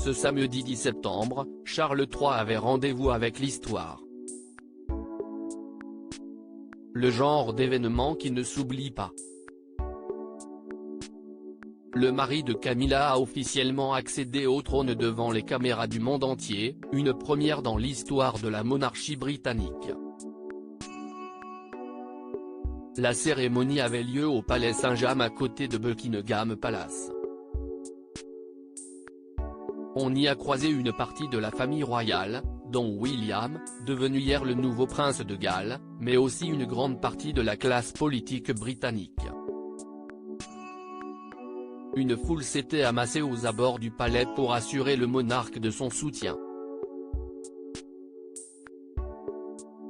Ce samedi 10 septembre, Charles III avait rendez-vous avec l'histoire. Le genre d'événement qui ne s'oublie pas. Le mari de Camilla a officiellement accédé au trône devant les caméras du monde entier, une première dans l'histoire de la monarchie britannique. La cérémonie avait lieu au Palais Saint-James à côté de Buckingham Palace. On y a croisé une partie de la famille royale, dont William, devenu hier le nouveau prince de Galles, mais aussi une grande partie de la classe politique britannique. Une foule s'était amassée aux abords du palais pour assurer le monarque de son soutien.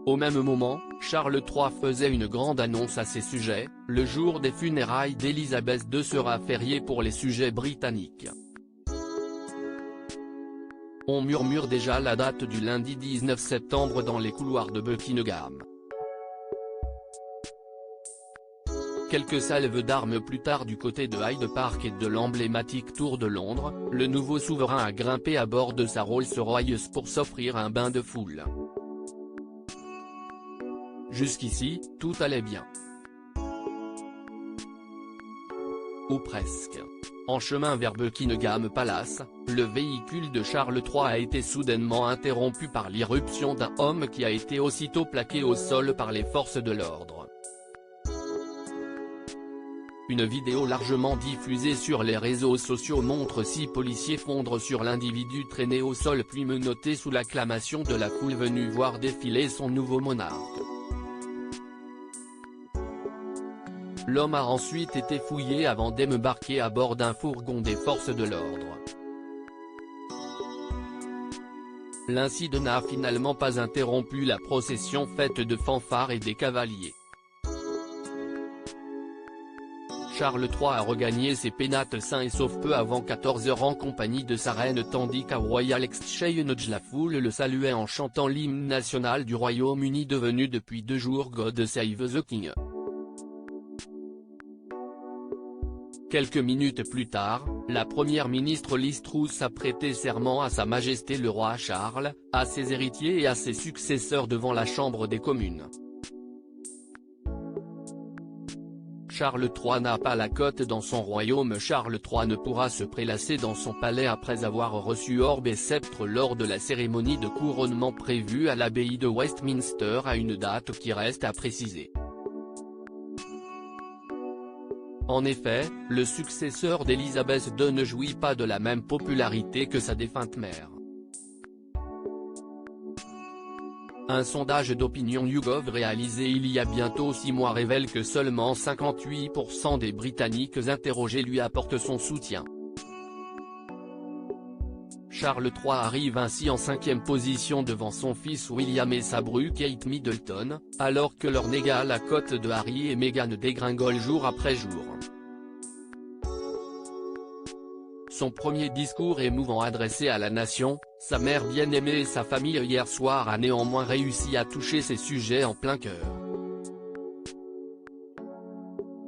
Au même moment, Charles III faisait une grande annonce à ses sujets: le jour des funérailles d'Élisabeth II sera férié pour les sujets britanniques. On murmure déjà la date du lundi 19 septembre dans les couloirs de Buckingham. Quelques salves d'armes plus tard du côté de Hyde Park et de l'emblématique Tour de Londres, le nouveau souverain a grimpé à bord de sa Rolls-Royce pour s'offrir un bain de foule. Jusqu'ici, tout allait bien. Ou presque. En chemin vers Buckingham Palace, le véhicule de Charles III a été soudainement interrompu par l'irruption d'un homme qui a été aussitôt plaqué au sol par les forces de l'ordre. Une vidéo largement diffusée sur les réseaux sociaux montre 6 policiers fondre sur l'individu traîné au sol puis menotté sous l'acclamation de la foule venue voir défiler son nouveau monarque. L'homme a ensuite été fouillé avant d'embarquer à bord d'un fourgon des forces de l'ordre. L'incident n'a finalement pas interrompu la procession faite de fanfares et des cavaliers. Charles III a regagné ses pénates sains et saufs peu avant 14 h en compagnie de sa reine tandis qu'à Royal Exchange la foule le saluait en chantant l'hymne national du Royaume-Uni devenu depuis 2 jours God Save the King. Quelques minutes plus tard, la première ministre Liz Truss a prêté serment à Sa Majesté le roi Charles, à ses héritiers et à ses successeurs devant la Chambre des communes. Charles III n'a pas la cote dans son royaume. Charles III ne pourra se prélasser dans son palais après avoir reçu orbe et sceptre lors de la cérémonie de couronnement prévue à l'abbaye de Westminster à une date qui reste à préciser. En effet, le successeur d'Élisabeth II ne jouit pas de la même popularité que sa défunte mère. Un sondage d'opinion YouGov réalisé il y a bientôt 6 mois révèle que seulement 58% des Britanniques interrogés lui apportent son soutien. Charles III arrive ainsi en 5e position devant son fils William et sa bru Kate Middleton, alors que leur négale la cote de Harry et Meghan dégringole jour après jour. Son premier discours émouvant adressé à la nation, sa mère bien-aimée et sa famille hier soir a néanmoins réussi à toucher ces sujets en plein cœur.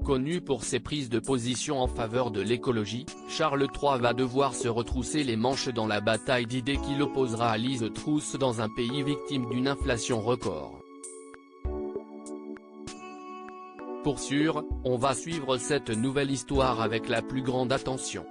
Connu pour ses prises de position en faveur de l'écologie, Charles III va devoir se retrousser les manches dans la bataille d'idées qui l'opposera à Liz Truss dans un pays victime d'une inflation record. Pour sûr, on va suivre cette nouvelle histoire avec la plus grande attention.